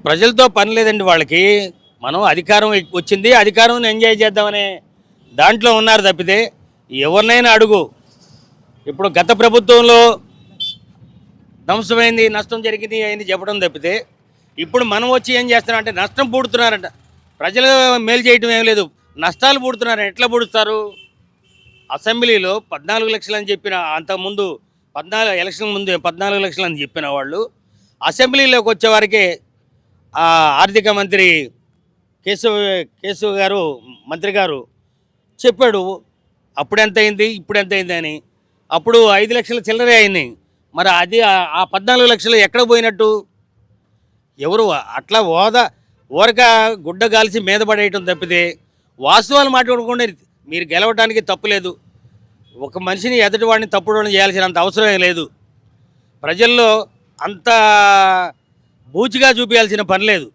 ప్రజలతో పని లేదండి వాళ్ళకి. మనం అధికారం వచ్చింది, అధికారం ఎంజాయ్ చేద్దామనే దాంట్లో ఉన్నారు తప్పితే ఎవరినైనా అడుగు. ఇప్పుడు గత ప్రభుత్వంలో ధ్వంసమైంది, నష్టం జరిగింది అని చెప్పడం తప్పితే ఇప్పుడు మనం వచ్చి ఏం చేస్తున్నాం అంటే నష్టం పూడుతున్నారంట. ప్రజలు మేలు చేయటం ఏం లేదు, నష్టాలు పూడుతున్నారు. ఎట్లా పూడుస్తారు? అసెంబ్లీలో 14 లక్షలు అని చెప్పిన అంతకుముందు 14 ఎలక్షన్ ముందు 14 లక్షలు అని చెప్పిన వాళ్ళు అసెంబ్లీలోకి వచ్చేవారికే ఆర్థిక మంత్రి కేశవ్ గారు మంత్రి గారు చెప్పాడు అప్పుడెంత అయింది ఇప్పుడు ఎంత అయింది అని. అప్పుడు 5 లక్షల చిల్లరే అయింది. మరి అది ఆ 14 లక్షలు ఎక్కడ పోయినట్టు? ఎవరు అట్లా ఊరక గుడ్డ గాల్చి మీద పడేయటం తప్పితే వాస్తవాలు మాట్లాడకుండా మీరు గెలవడానికి తప్పులేదు. ఒక మనిషిని ఎదుటి వాడిని తప్పుడు చేయాల్సినంత అవసరమే లేదు. ప్రజల్లో అంత బూచిగా చూపించాల్సిన పని లేదు.